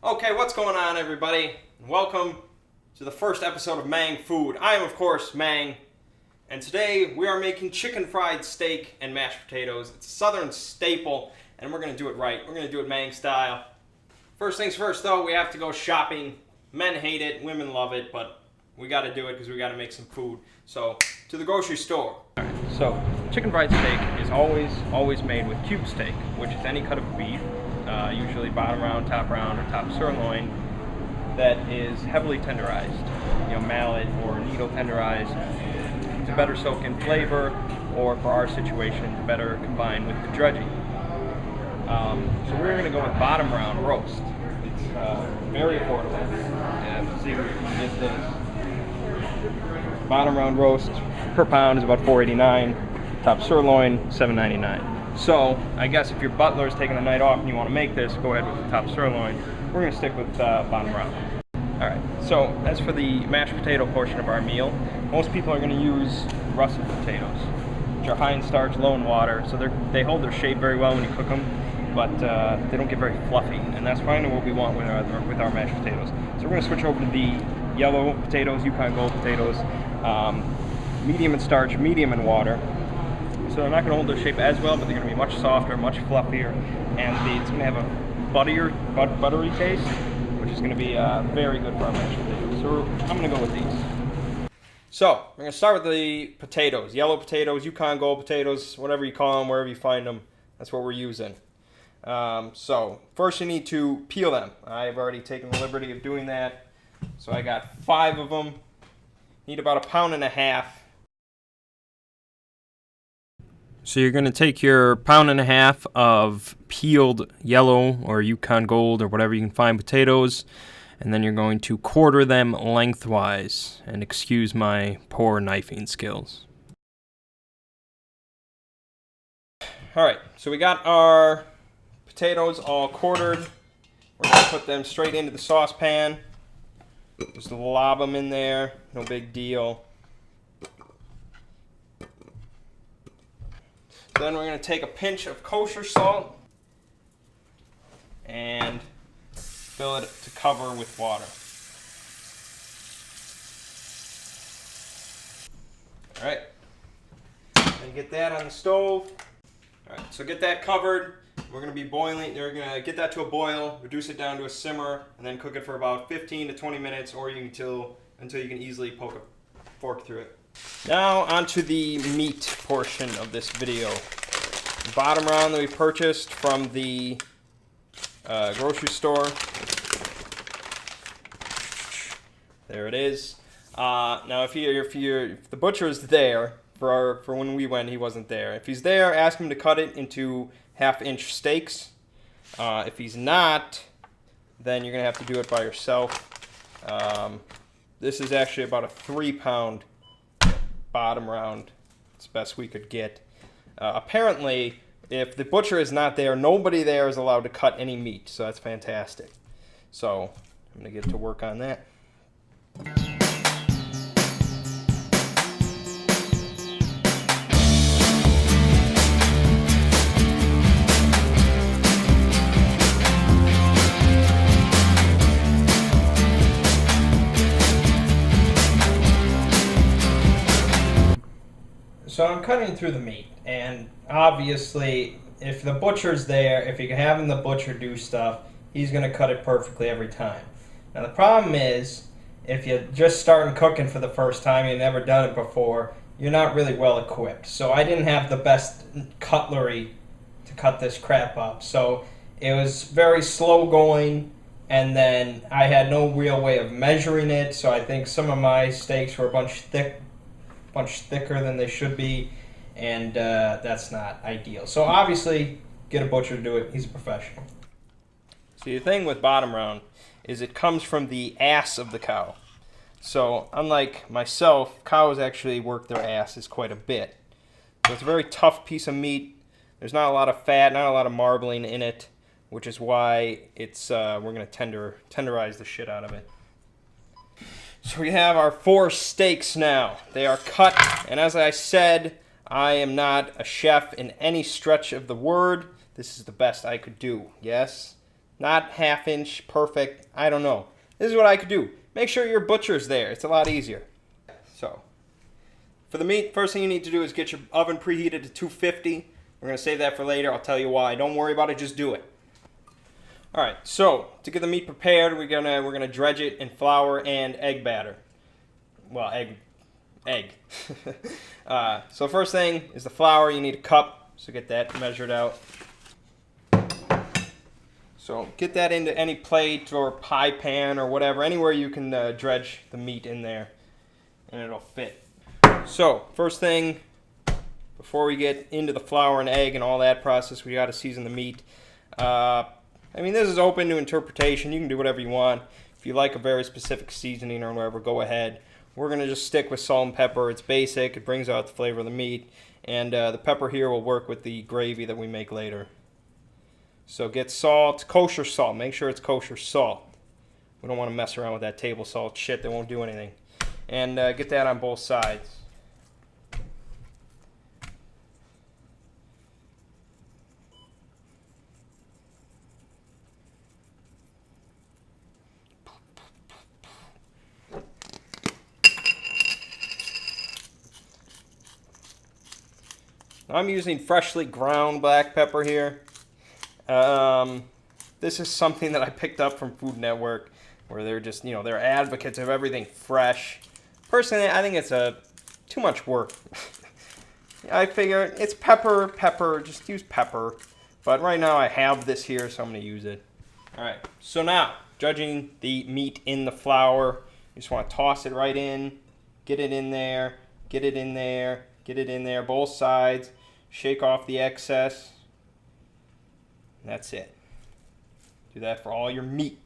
Okay, what's going on, everybody? Welcome to the first episode of Mangg Food. I am, of course, Mangg, and today we are making chicken fried steak and mashed potatoes. It's a southern staple, and we're going to do it right. We're going to do it Mangg style. First things first, though, we have to go shopping. Men hate it, women love it, but we got to do it because we got to make some food. So, to the grocery store. All right, so chicken fried steak is always made with cube steak, which is any cut of beef. Usually bottom round, top sirloin, that is heavily tenderized, mallet or needle tenderized to better soak in flavor, or for our situation, to better combine with the dredging. So we're going to go with bottom round roast. It's very affordable. Let's see if we can get this. Bottom round roast per pound is about $4.89. Top sirloin, $7.99. So, I guess if your butler is taking the night off and you want to make this, go ahead with the top sirloin. We're going to stick with bottom round. Alright, so as for the mashed potato portion of our meal, most people are going to use russet potatoes, which are high in starch, low in water, so they hold their shape very well when you cook them, but they don't get very fluffy, and that's kind of what we want with our mashed potatoes. So we're going to switch over to the yellow potatoes, Yukon Gold potatoes, medium in starch, medium in water. So they're not going to hold their shape as well, but they're going to be much softer, much fluffier, and it's going to have a buttery taste, which is going to be very good for our mashed potatoes. So I'm going to go with these. So we're going to start with the potatoes, yellow potatoes, Yukon Gold potatoes, whatever you call them, wherever you find them. That's what we're using. So first you need to peel them. I've already taken the liberty of doing that. So I got 5 of them. Need about 1.5 pounds. So you're going to take your 1.5 pounds of peeled yellow or Yukon Gold or whatever you can find potatoes, and then you're going to quarter them lengthwise, and excuse my poor knifing skills. Alright, so we got our potatoes all quartered. We're going to put them straight into the saucepan. Just lob them in there, no big deal. Then we're going to take a pinch of kosher salt and fill it to cover with water. Alright, then get that on the stove. Alright, so get that covered. We're going to be boiling, we're going to get that to a boil, reduce it down to a simmer, and then cook it for about 15 to 20 minutes, or until you can easily poke a fork through it. Now onto the meat portion of this video. The bottom round that we purchased from the grocery store. There it is. Now if the butcher is there, for when we went, he wasn't there. If he's there, ask him to cut it into 1/2-inch steaks. If he's not, then you're going to have to do it by yourself. This is actually about a 3-pound bottom round. It's the best we could get. Apparently, if the butcher is not there, nobody there is allowed to cut any meat, so that's fantastic. So I'm going to get to work on that. So I'm cutting through the meat, and obviously, if the butcher's there, if you can have the butcher do stuff, he's going to cut it perfectly every time. Now the problem is, if you're just starting cooking for the first time, you've never done it before, you're not really well equipped. So I didn't have the best cutlery to cut this crap up. So it was very slow going, and then I had no real way of measuring it, so I think some of my steaks were a bunch thicker than they should be, and that's not ideal. So obviously, get a butcher to do it. He's a professional. So the thing with bottom round is it comes from the ass of the cow. So unlike myself, cows actually work their asses quite a bit. So it's a very tough piece of meat. There's not a lot of fat, not a lot of marbling in it, which is why it's we're going to tenderize the shit out of it. So we have our 4 steaks now. They are cut, and as I said, I am not a chef in any stretch of the word. This is the best I could do. Yes? not half-inch perfect. I don't know. This is what I could do. Make sure your butcher's there. It's a lot easier. So, for the meat, first thing you need to do is get your oven preheated to 250. We're going to save that for later. I'll tell you why. Don't worry about it. Just do it. All right. So, to get the meat prepared, we're gonna dredge it in flour and egg batter. Well, egg. So first thing is the flour. You need a cup. So get that measured out. So get that into any plate or pie pan or whatever, anywhere you can dredge the meat in there, and it'll fit. So first thing, before we get into the flour and egg and all that process, we got to season the meat. I mean, this is open to interpretation. You can do whatever you want. If you like a very specific seasoning or whatever, go ahead. We're going to just stick with salt and pepper. It's basic. It brings out the flavor of the meat. And the pepper here will work with the gravy that we make later. So get salt, kosher salt. Make sure it's kosher salt. We don't want to mess around with that table salt shit that won't do anything. And get that on both sides. I'm using freshly ground black pepper here. This is something that I picked up from Food Network, where they're just, they're advocates of everything fresh. Personally, I think it's too much work. I figure it's pepper, just use pepper. But right now I have this here, so I'm going to use it. All right, so now, dredging the meat in the flour. You just want to toss it right in, get it in there, get it in there, get it in there, both sides. Shake off the excess. And that's it. Do that for all your meat.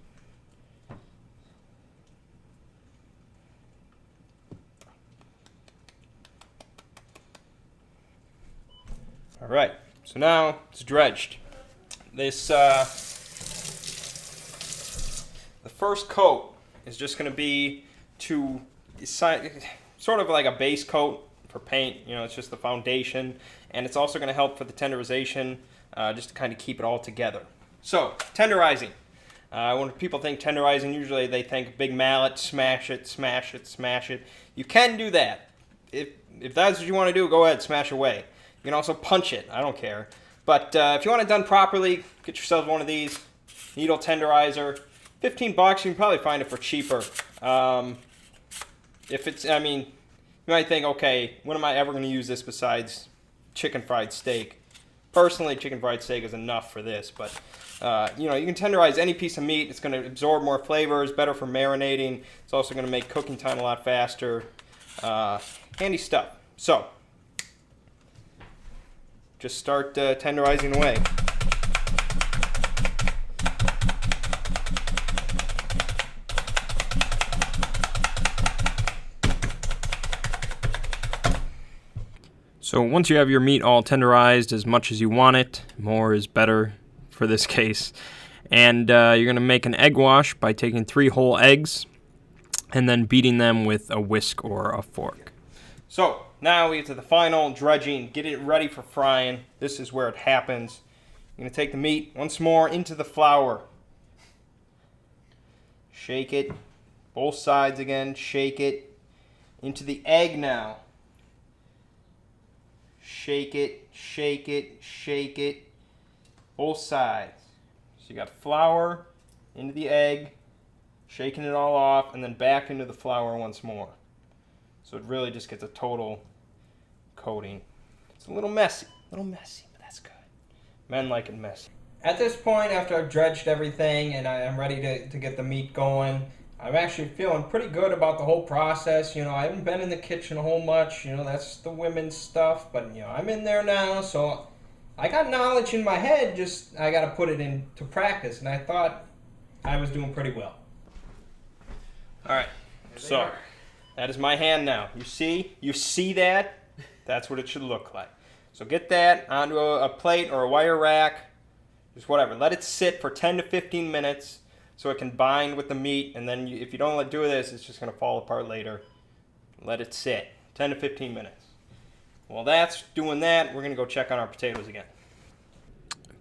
All right, so now it's dredged. This, the first coat is just going to be sort of like a base coat for paint. It's just the foundation, and it's also going to help for the tenderization, just to kind of keep it all together. So, tenderizing. When people think tenderizing, usually they think big mallet, smash it, smash it, smash it. You can do that. If that's what you want to do, go ahead, smash away. You can also punch it. I don't care. But if you want it done properly, get yourself one of these. Needle tenderizer. $15. You can probably find it for cheaper. You might think, okay, when am I ever going to use this besides chicken fried steak? Personally, chicken fried steak is enough for this, but you can tenderize any piece of meat. It's going to absorb more flavors, better for marinating. It's also going to make cooking time a lot faster. Handy stuff. So, just start tenderizing away. So once you have your meat all tenderized as much as you want it, more is better for this case. And you're going to make an egg wash by taking 3 whole eggs and then beating them with a whisk or a fork. So now we get to the final dredging. Get it ready for frying. This is where it happens. You're going to take the meat once more into the flour. Shake it. Both sides again. Shake it. Into the egg now. Shake it, shake it, shake it. Both sides. So you got flour into the egg, shaking it all off, and then back into the flour once more. So it really just gets a total coating. It's a little messy, but that's good. Men like it messy. At this point, after I've dredged everything and I'm ready to get the meat going, I'm actually feeling pretty good about the whole process. I haven't been in the kitchen a whole much. That's the women's stuff. But, I'm in there now, so I got knowledge in my head. Just I got to put it into practice. And I thought I was doing pretty well. All right. So that is my hand now. You see that? That's what it should look like. So get that onto a plate or a wire rack. Just whatever. Let it sit for 10 to 15 minutes. So it can bind with the meat, and then if you don't do this, it's just going to fall apart later. Let it sit, 10 to 15 minutes. While that's doing that, we're going to go check on our potatoes again.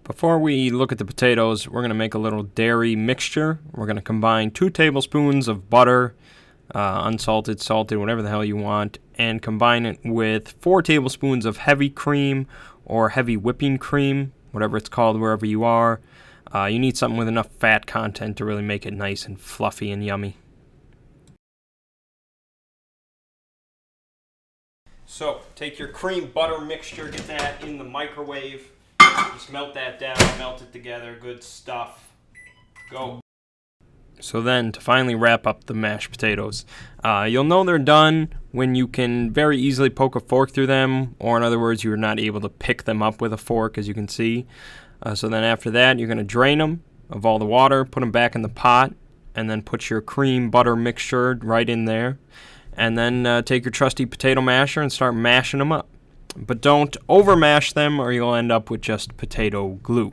Before we look at the potatoes, we're going to make a little dairy mixture. We're going to combine 2 tablespoons of butter, unsalted, salted, whatever the hell you want, and combine it with 4 tablespoons of heavy cream or heavy whipping cream, whatever it's called wherever you are. You need something with enough fat content to really make it nice and fluffy and yummy. So, take your cream butter mixture, get that in the microwave. Just melt that down, melt it together, good stuff. Go. So then, to finally wrap up the mashed potatoes, you'll know they're done when you can very easily poke a fork through them, or in other words, you're not able to pick them up with a fork, as you can see. So then after that, you're going to drain them of all the water, put them back in the pot, and then put your cream butter mixture right in there. And then take your trusty potato masher and start mashing them up. But don't over mash them or you'll end up with just potato glue.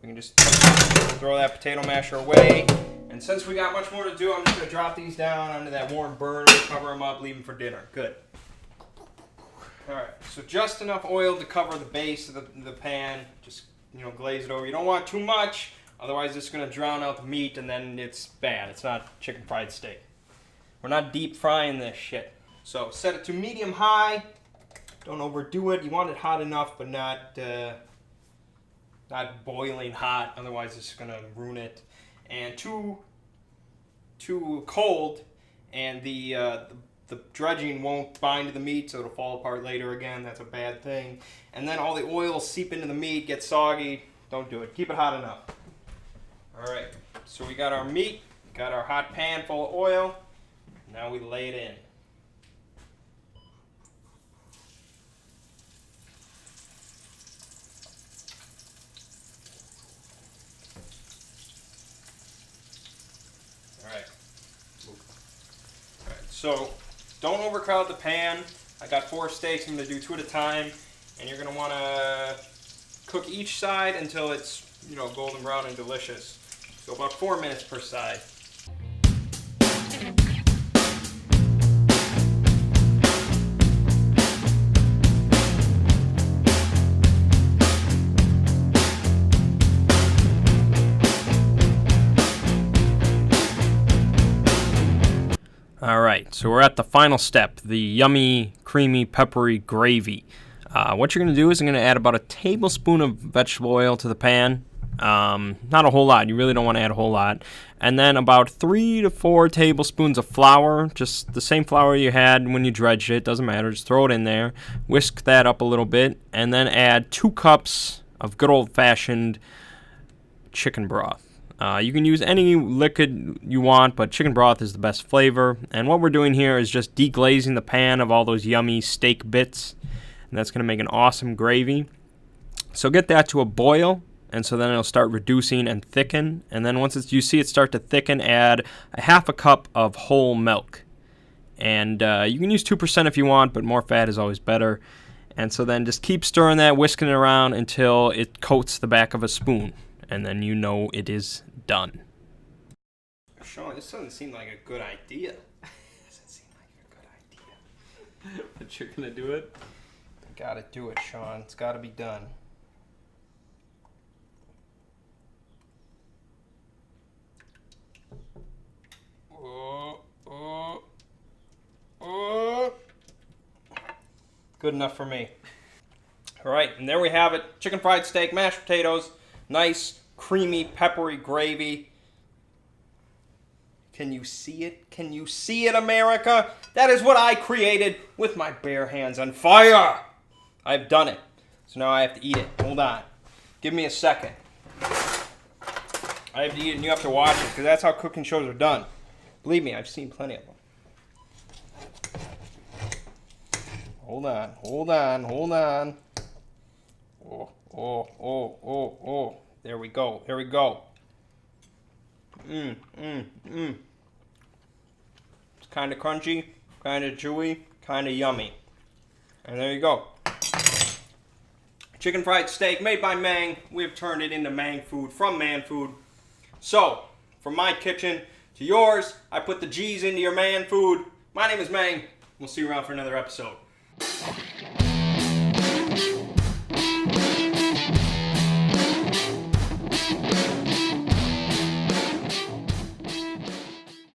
We can just throw that potato masher away. And since we got much more to do, I'm just going to drop these down onto that warm burner, cover them up, leave them for dinner. Good. Alright, so just enough oil to cover the base of the pan. Just, glaze it over. You don't want too much, otherwise it's going to drown out the meat and then it's bad. It's not chicken fried steak. We're not deep frying this shit. So set it to medium high. Don't overdo it. You want it hot enough, but not boiling hot. Otherwise, it's gonna ruin it. And too cold, and the dredging won't bind to the meat, so it'll fall apart later again. That's a bad thing. And then all the oil will seep into the meat, get soggy. Don't do it. Keep it hot enough. All right. So we got our meat. Got our hot pan full of oil. Now we lay it in. All right. So don't overcrowd the pan. I got 4 steaks. I'm going to do 2 at a time, and you're going to want to cook each side until it's golden brown and delicious. So about 4 minutes per side. Alright, so we're at the final step, the yummy, creamy, peppery gravy. What you're going to do is I'm going to add about a tablespoon of vegetable oil to the pan. Not a whole lot, you really don't want to add a whole lot. And then about 3 to 4 tablespoons of flour, just the same flour you had when you dredged it, doesn't matter, just throw it in there. Whisk that up a little bit, and then add 2 cups of good old-fashioned chicken broth. You can use any liquid you want, but chicken broth is the best flavor. And what we're doing here is just deglazing the pan of all those yummy steak bits. And that's going to make an awesome gravy. So get that to a boil, and so then it'll start reducing and thicken. And then once you see it start to thicken, add a half a cup of whole milk. And you can use 2% if you want, but more fat is always better. And so then just keep stirring that, whisking it around until it coats the back of a spoon. And then you know it is done. Sean, this doesn't seem like a good idea. Doesn't seem like a good idea. But you're gonna do it? Gotta do it, Sean. It's gotta be done. Good enough for me. All right, and there we have it. Chicken fried steak, mashed potatoes, nice, creamy, peppery gravy. Can you see it? Can you see it, America? That is what I created with my bare hands on fire. I've done it. So now I have to eat it. Hold on. Give me a second. I have to eat it and you have to watch it because that's how cooking shows are done. Believe me, I've seen plenty of them. Hold on, hold on, hold on. Oh. There we go, there we go. It's kind of crunchy, kind of chewy, kind of yummy. And there you go. Chicken fried steak made by Mangg. We've turned it into Mangg Food from Mangg Food. So, from my kitchen to yours, I put the G's into your man food. My name is Mangg. We'll see you around for another episode.